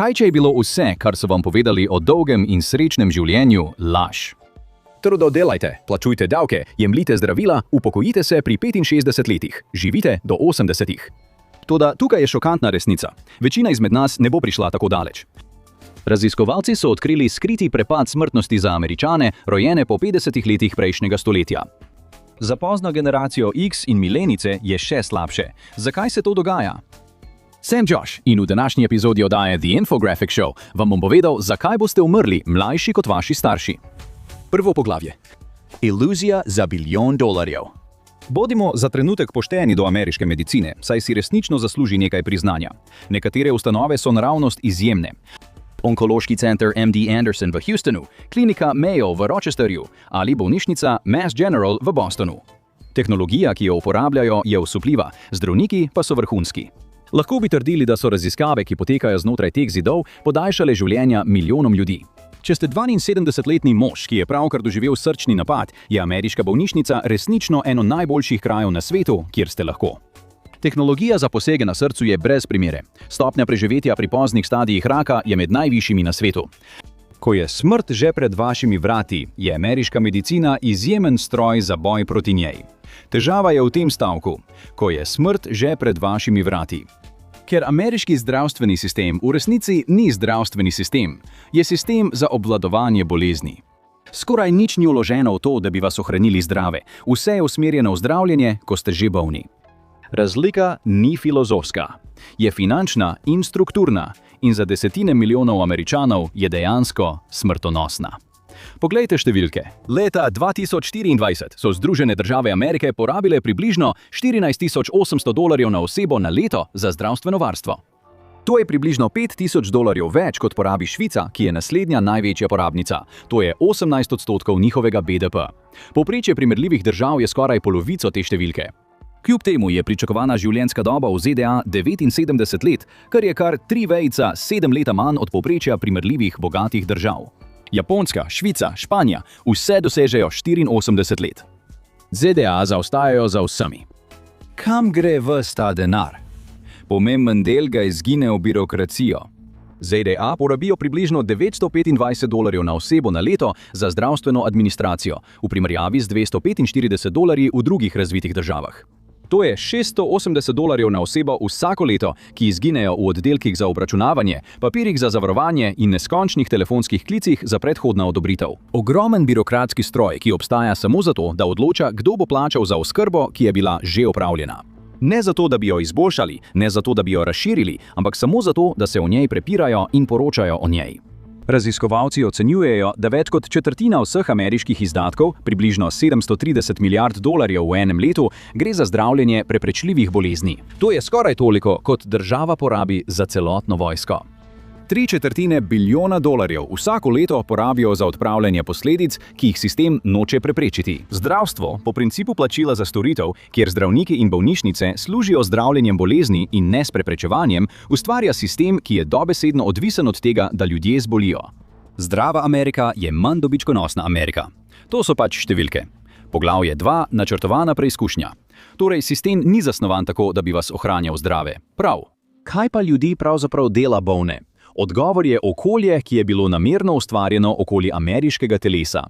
Kaj če je bilo vse, kar so vam povedali o dolgem in srečnem življenju, laž? Trdo delajte, plačujte davke, jemljite zdravila, upokojite se pri 65 letih, živite do 80. Toda tukaj je šokantna resnica. Večina izmed nas ne bo prišla tako daleč. Raziskovalci so odkrili skriti prepad smrtnosti za Američane, rojene po 50 letih prejšnjega stoletja. Za pozno generacijo X in milenice je še slabše. Zakaj se to dogaja? Sem Josh in v današnji epizodi oddaje The Infographic Show vam bom povedal, zakaj boste umrli mlajši kot vaši starši. Prvo poglavje. Iluzija za $1 bilijon. Bodimo za trenutek pošteni do ameriške medicine, saj si resnično zasluži nekaj priznanja. Nekatere ustanove so naravnost izjemne. Onkološki center MD Anderson v Houstonu, klinika Mayo v Rochesterju ali bolnišnica Mass General v Bostonu. Tehnologija, ki jo uporabljajo, je osupljiva, zdravniki pa so vrhunski. Lahko bi trdili, da so raziskave, ki potekajo znotraj teh zidov, podaljšale življenja milijonom ljudi. Če ste 72-letni mož, ki je pravkar doživel srčni napad, je ameriška bolnišnica resnično eno najboljših krajev na svetu, kjer ste lahko. Tehnologija za posege na srcu je brez primere. Stopnja preživetja pri poznih stadijih raka je med najvišjimi na svetu. Ko je smrt že pred vašimi vrati, je ameriška medicina izjemen stroj za boj proti njej. Težava je v tem stavku, ko je smrt že pred vašimi vrati. Ker ameriški zdravstveni sistem v resnici ni zdravstveni sistem, je sistem za obvladovanje bolezni. Skoraj nič ni vloženo v to, da bi vas ohranili zdrave. Vse je usmerjeno v zdravljenje, ko ste že bolni. Razlika ni filozofska, je finančna in strukturna in za desetine milijonov Američanov je dejansko smrtonosna. Poglejte številke. Leta 2024 so Združene države Amerike porabile približno $14,800 na osebo na leto za zdravstveno varstvo. To je približno $5,000 več, kot porabi Švica, ki je naslednja največja porabnica. To je 18% njihovega BDP. Povprečje primerljivih držav je skoraj polovico te številke. Kljub temu je pričakovana življenjska doba v ZDA 79 let, kar je kar 3,7 leta manj od povprečja primerljivih bogatih držav. Japonska, Švica, Španija, vse dosežejo 84 let. ZDA zaostajajo za vsemi. Kam gre ves ta denar? Pomemben del ga izgine v birokracijo. ZDA porabijo približno $925 na osebo na leto za zdravstveno administracijo, v primerjavi z $245 v drugih razvitih državah. To je $680 na osebo vsako leto, ki izginejo v oddelkih za obračunavanje, papirjih za zavarovanje in neskončnih telefonskih klicih za predhodna odobritev. Ogromen birokratski stroj, ki obstaja samo zato, da odloča, kdo bo plačal za oskrbo, ki je bila že opravljena. Ne zato, da bi jo izboljšali, ne zato, da bi jo razširili, ampak samo zato, da se o njej prepirajo in poročajo o njej. Raziskovalci ocenjujejo, da več kot četrtina vseh ameriških izdatkov, približno $730 milijard v enem letu, gre za zdravljenje preprečljivih bolezni. To je skoraj toliko, kot država porabi za celotno vojsko. $730 bilijona vsako leto porabijo za odpravljanje posledic, ki jih sistem noče preprečiti. Zdravstvo, po principu plačila za storitev, kjer zdravniki in bolnišnice služijo zdravljenjem bolezni in ne s preprečevanjem, ustvarja sistem, ki je dobesedno odvisen od tega, da ljudje zbolijo. Zdrava Amerika je manj dobičkonosna Amerika. To so pač številke. Poglavje 2. Načrtovana preizkušnja. Torej, sistem ni zasnovan tako, da bi vas ohranjal zdrave. Prav. Kaj pa ljudi pravzaprav dela bolne? Odgovor je okolje, ki je bilo namerno ustvarjeno okoli ameriškega telesa.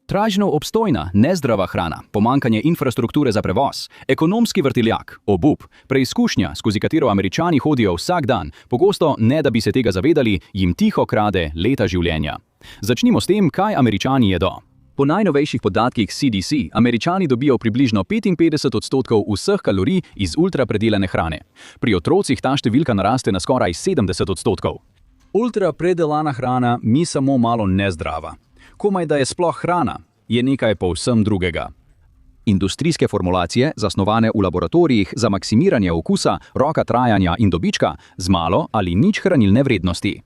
Tražno obstojna, nezdrava hrana, pomanjkanje infrastrukture za prevoz, ekonomski vrtiljak, obup, preizkušnja, skozi katero Američani hodijo vsak dan, pogosto, ne da bi se tega zavedali, jim tiho krade leta življenja. Začnimo s tem, kaj Američani jedo. Po najnovejših podatkih CDC, Američani dobijo približno 55% vseh kalorij iz ultrapredelane hrane. Pri otrocih ta številka naraste na skoraj 70%. Ultrapredelana hrana ni samo malo nezdrava. Komaj da je sploh hrana, je nekaj povsem drugega. Industrijske formulacije, zasnovane v laboratorijih za maksimiranje okusa, roka trajanja in dobička, z malo ali nič hranilne vrednosti.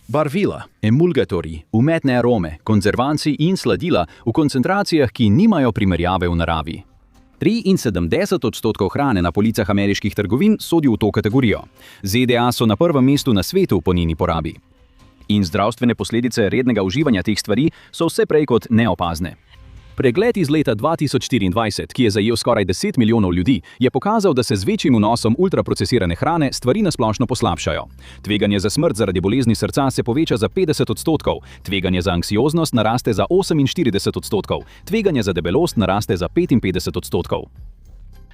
Barvila, emulgatorji, umetne arome, konzervanci in sladila v koncentracijah, ki nimajo primerjave v naravi. 73% hrane na policah ameriških trgovin sodi v to kategorijo. ZDA so na prvem mestu na svetu po njeni porabi. In zdravstvene posledice rednega uživanja teh stvari so vse prej kot neopazne. Pregled iz leta 2024, ki je zajel skoraj 10 milijonov ljudi, je pokazal, da se z večjim vnosom ultraprocesirane hrane stvari nasplošno poslabšajo. Tveganje za smrt zaradi bolezni srca se poveča za 50%, tveganje za anksioznost naraste za 48%, tveganje za debelost naraste za 55%.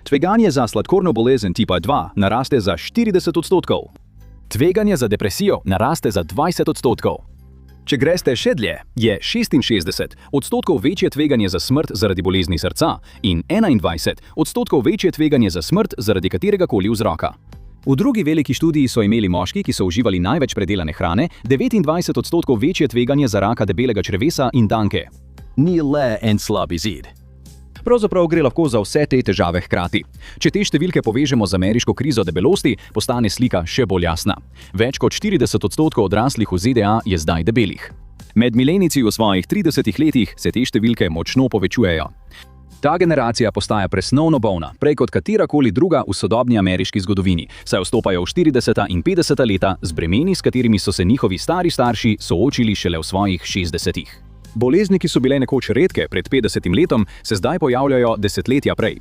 Tveganje za sladkorno bolezen tipa 2 naraste za 40%. Tveganje za depresijo naraste za 20%. Če greste še dlje, je 66% večje tveganje za smrt zaradi bolezni srca in 21% večje tveganje za smrt zaradi kateregakoli vzroka. V drugi veliki študiji so imeli moški, ki so uživali največ predelane hrane, 29% večje tveganje za raka debelega črevesa in danke. Ni le en slab izid. Pravzaprav gre lahko za vse te težave hkrati. Če te številke povežemo z ameriško krizo debelosti, postane slika še bolj jasna. Več kot 40% odraslih v ZDA je zdaj debelih. Med milenijci v svojih 30 letih se te številke močno povečujejo. Ta generacija postaja presnovno bolna, prej kot katerakoli druga v sodobni ameriški zgodovini, saj vstopajo v 40. in 50. leta z bremeni, s katerimi so se njihovi stari starši soočili šele v svojih 60. Bolezni, ki so bile nekoč redke pred 50 letom, se zdaj pojavljajo desetletja prej.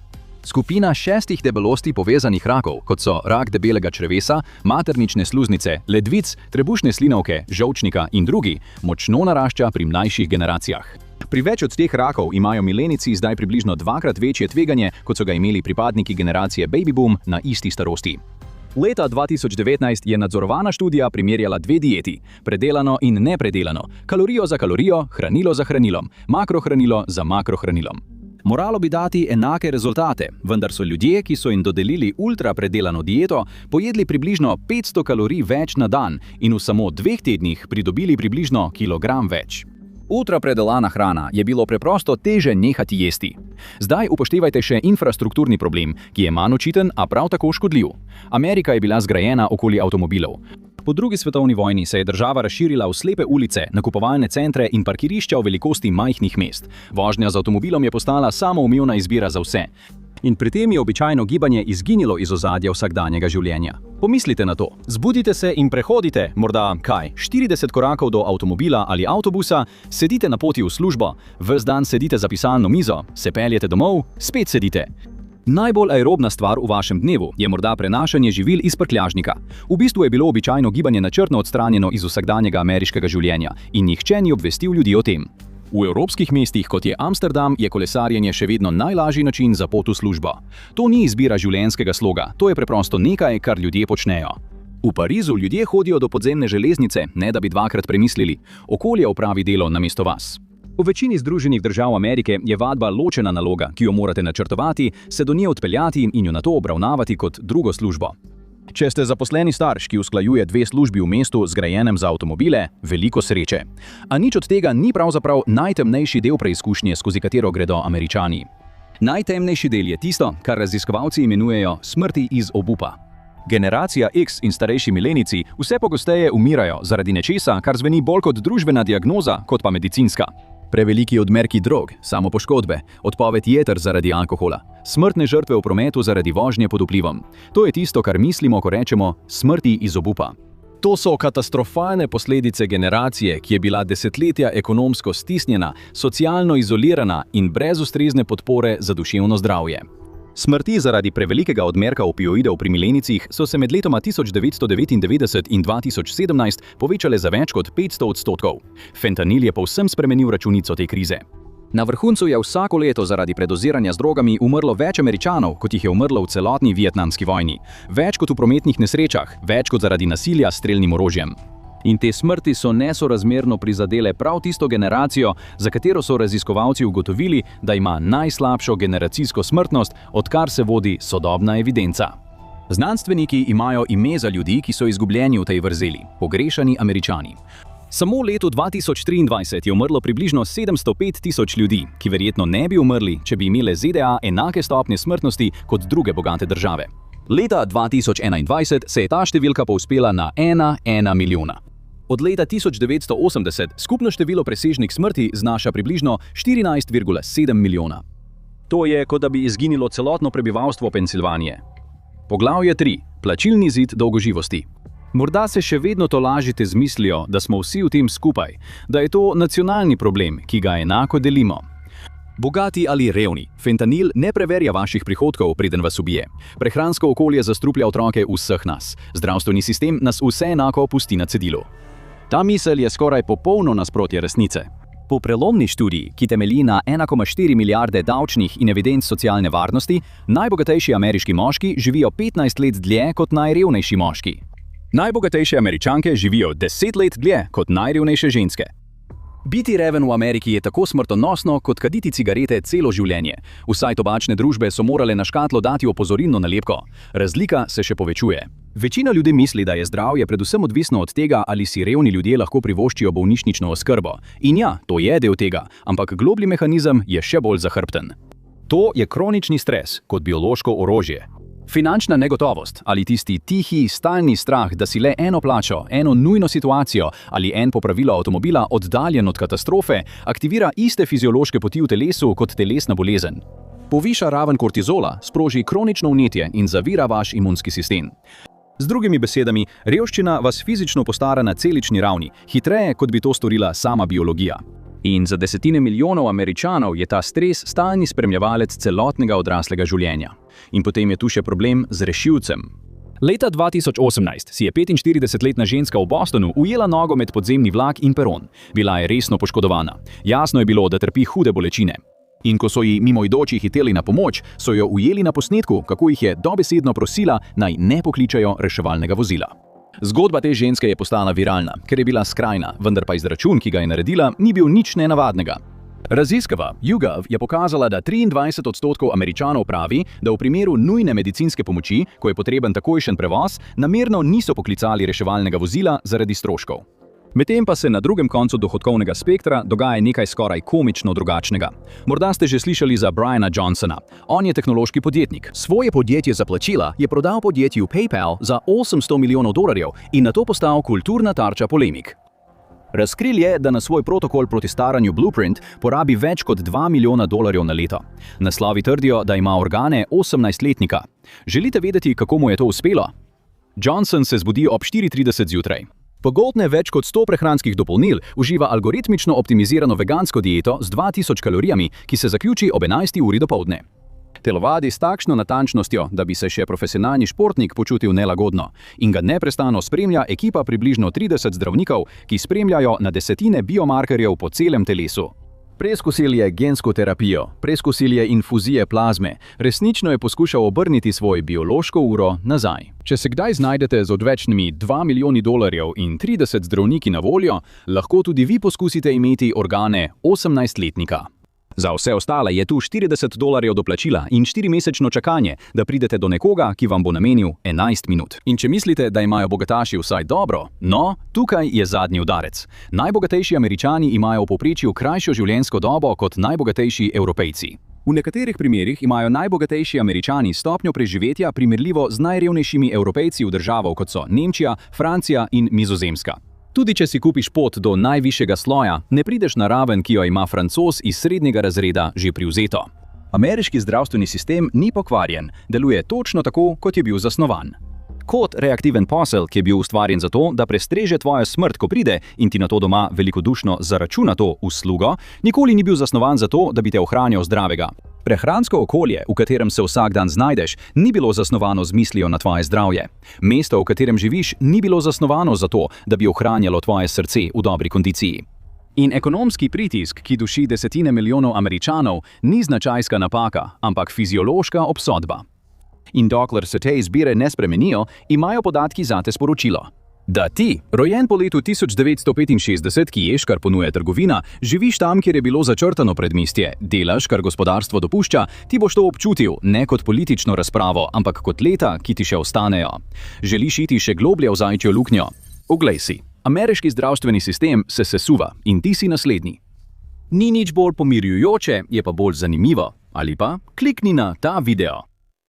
Skupina 6 debelosti povezanih rakov, kot so rak debelega črevesa, maternične sluznice, ledvic, trebušne slinavke, žolčnika in drugi, močno narašča pri mlajših generacijah. Pri več od teh rakov imajo milenici zdaj približno dvakrat večje tveganje, kot so ga imeli pripadniki generacije baby boom na isti starosti. Leta 2019 je nadzorovana študija primerjala dve dieti, predelano in nepredelano, kalorijo za kalorijo, hranilo za hranilom, makrohranilo za makrohranilom. Moralo bi dati enake rezultate, vendar so ljudje, ki so jim dodelili ultrapredelano dieto, pojedli približno 500 kalorij več na dan in v samo 2 tednih pridobili približno kilogram več. Ultrapredelana hrana je bilo preprosto teže nehati jesti. Zdaj upoštevajte še infrastrukturni problem, ki je manj očiten, a prav tako škodljiv. Amerika je bila zgrajena okoli avtomobilov. Po drugi svetovni vojni se je država razširila v slepe ulice, nakupovalne centre in parkirišča v velikosti majhnih mest. Vožnja z avtomobilom je postala samoumevna izbira za vse. In pri tem je običajno gibanje izginilo iz ozadja vsakdanjega življenja. Pomislite na to. Zbudite se in prehodite, morda, 40 korakov do avtomobila ali avtobusa, sedite na poti v službo, ves dan sedite za pisalno mizo, se peljete domov, spet sedite. Najbolj aerobna stvar v vašem dnevu je morda prenašanje živil iz prtljažnika. V bistvu je bilo običajno gibanje načrtno odstranjeno iz vsakdanjega ameriškega življenja in nihče ni obvestil ljudi o tem. V evropskih mestih, kot je Amsterdam, je kolesarjenje še vedno najlažji način za pot v službo. To ni izbira življenjskega sloga, to je preprosto nekaj, kar ljudje počnejo. V Parizu ljudje hodijo do podzemne železnice, ne da bi dvakrat premislili. Okolje opravi delo namesto vas. V večini Združenih držav Amerike je vadba ločena naloga, ki jo morate načrtovati, se do nje odpeljati in jo nato obravnavati kot drugo službo. Če ste zaposleni starš, ki usklajuje 2 službi v mestu zgrajenem za avtomobile, veliko sreče. A nič od tega ni pravzaprav najtemnejši del preizkušnje, skozi katero gredo Američani. Najtemnejši del je tisto, kar raziskovalci imenujejo smrti iz obupa. Generacija X in starejši milenici vse pogosteje umirajo zaradi nečesa, kar zveni bolj kot družbena diagnoza, kot pa medicinska. Preveliki odmerki drog, samopoškodbe, odpoved jeter zaradi alkohola, smrtne žrtve v prometu zaradi vožnje pod vplivom. To je tisto, kar mislimo, ko rečemo smrti iz obupa. To so katastrofalne posledice generacije, ki je bila desetletja ekonomsko stisnjena, socialno izolirana in brez ustrezne podpore za duševno zdravje. Smrti zaradi prevelikega odmerka opioidov pri milenicih so se med letoma 1999 in 2017 povečale za več kot 500%. Fentanil je povsem spremenil računico te krize. Na vrhuncu je vsako leto zaradi predoziranja z drogami umrlo več Američanov, kot jih je umrlo v celotni vietnamski vojni. Več kot v prometnih nesrečah, več kot zaradi nasilja s strelnim orožjem. In te smrti so nesorazmerno prizadele prav tisto generacijo, za katero so raziskovalci ugotovili, da ima najslabšo generacijsko smrtnost, odkar se vodi sodobna evidenca. Znanstveniki imajo ime za ljudi, ki so izgubljeni v tej vrzeli, pogrešani Američani. Samo v letu 2023 je umrlo približno 705.000 ljudi, ki verjetno ne bi umrli, če bi imele ZDA enake stopnje smrtnosti kot druge bogate države. Leta 2021 se je ta številka povzpela na 1 milijona. Od leta 1980 skupno število presežnih smrti znaša približno 14,7 milijona. To je, kot da bi izginilo celotno prebivalstvo Pensilvanije. Poglavje 3. Plačilni zid dolgoživosti. Morda se še vedno tolažite z mislijo, da smo vsi v tem skupaj, da je to nacionalni problem, ki ga enako delimo. Bogati ali revni, fentanil ne preverja vaših prihodkov, preden vas ubije. Prehransko okolje zastruplja otroke vseh nas. Zdravstveni sistem nas vse enako pusti na cedilu. Ta misel je skoraj popolno nasprotje resnice. Po prelomni študiji, ki temelji na 1,4 milijarde davčnih in evidenc socialne varnosti, najbogatejši ameriški moški živijo 15 let dlje kot najrevnejši moški. Najbogatejše Američanke živijo 10 let dlje kot najrevnejše ženske. Biti reven v Ameriki je tako smrtonosno, kot kaditi cigarete celo življenje. Vsaj tobačne družbe so morale na škatlo dati opozorilno nalepko. Razlika se še povečuje. Večina ljudi misli, da je zdravje predvsem odvisno od tega, ali si revni ljudje lahko privoščijo bolnišnično oskrbo. In ja, to je del tega, ampak globlji mehanizem je še bolj zahrbten. To je kronični stres kot biološko orožje. Finančna negotovost ali tisti tihi, stalni strah, da si le eno plačo, eno nujno situacijo ali en popravilo avtomobila oddaljen od katastrofe, aktivira iste fiziološke poti v telesu kot telesna bolezen. Poviša raven kortizola, sproži kronično vnetje in zavira vaš imunski sistem. Z drugimi besedami, revščina vas fizično postara na celični ravni, hitreje, kot bi to storila sama biologija. In za desetine milijonov Američanov je ta stres stalni spremljevalec celotnega odraslega življenja. In potem je tu še problem z rešilcem. Leta 2018 si je 45-letna ženska v Bostonu ujela nogo med podzemni vlak in peron. Bila je resno poškodovana. Jasno je bilo, da trpi hude bolečine. In ko so ji mimoidoči hiteli na pomoč, so jo ujeli na posnetku, kako jih je dobesedno prosila, naj ne pokličejo reševalnega vozila. Zgodba te ženske je postala viralna, ker je bila skrajna, vendar pa izračun, ki ga je naredila, ni bil nič nenavadnega. Raziskava YouGov je pokazala, da 23% Američanov pravi, da v primeru nujne medicinske pomoči, ko je potreben takojšen prevoz, namerno niso poklicali reševalnega vozila zaradi stroškov. Medtem pa se na drugem koncu dohodkovnega spektra dogaja nekaj skoraj komično drugačnega. Morda ste že slišali za Briana Johnsona. On je tehnološki podjetnik. Svoje podjetje za plačila je prodal podjetju PayPal za $800 milijonov in nato postal kulturna tarča polemik. Razkril je, da na svoj protokol proti staranju Blueprint porabi več kot $2 milijona na leto. Naslovi trdijo, da ima organe 18-letnika. Želite vedeti, kako mu je to uspelo? Johnson se zbudi ob 4:30 zjutraj. Pogoltne več kot 100 prehranskih dopolnil, uživa algoritmično optimizirano vegansko dieto z 2000 kalorijami, ki se zaključi ob 11. uri dopoldne. Telovadi s takšno natančnostjo, da bi se še profesionalni športnik počutil nelagodno, in ga neprestano spremlja ekipa približno 30 zdravnikov, ki spremljajo na desetine biomarkerjev po celem telesu. Preizkusil je gensko terapijo, preizkusil je infuzije plazme, resnično je poskušal obrniti svoj biološko uro nazaj. Če se kdaj znajdete z odvečnimi $2 milijoni in 30 zdravniki na voljo, lahko tudi vi poskusite imeti organe 18-letnika. Za vse ostale je tu $40 doplačila in 4-mesečno čakanje, da pridete do nekoga, ki vam bo namenil 11 minut. In če mislite, da imajo bogataši vsaj dobro, no, tukaj je zadnji udarec. Najbogatejši Američani imajo v povprečju krajšo življenjsko dobo kot najbogatejši Evropejci. V nekaterih primerih imajo najbogatejši Američani stopnjo preživetja primerljivo z najrevnejšimi Evropejci v državah, kot so Nemčija, Francija in Nizozemska. Tudi če si kupiš pot do najvišjega sloja, ne prideš na raven, ki jo ima Francoz iz srednjega razreda že privzeto. Ameriški zdravstveni sistem ni pokvarjen, deluje točno tako, kot je bil zasnovan. Kot reaktiven posel, ki je bil ustvarjen zato, da prestreže tvojo smrt, ko pride in ti na to doma velikodušno zaračuna to uslugo, nikoli ni bil zasnovan zato, da bi te ohranjal zdravega. Prehransko okolje, v katerem se vsak dan znajdeš, ni bilo zasnovano z mislijo na tvoje zdravje. Mesto, v katerem živiš, ni bilo zasnovano zato, da bi ohranjalo tvoje srce v dobri kondiciji. In ekonomski pritisk, ki duši desetine milijonov Američanov, ni značajska napaka, ampak fiziološka obsodba. In dokler se te izbire ne spremenijo, imajo podatki zate sporočilo. Da ti, rojen po letu 1965, ki ješ, kar ponuja trgovina, živiš tam, kjer je bilo začrtano predmestje, delaš, kar gospodarstvo dopušča, ti boš to občutil ne kot politično razpravo, ampak kot leta, ki ti še ostanejo. Želiš iti še globlje v zajčjo luknjo? Oglej si. Ameriški zdravstveni sistem se sesuva in ti si naslednji. Ni nič bolj pomirjujoče, je pa bolj zanimivo. Ali pa klikni na ta video.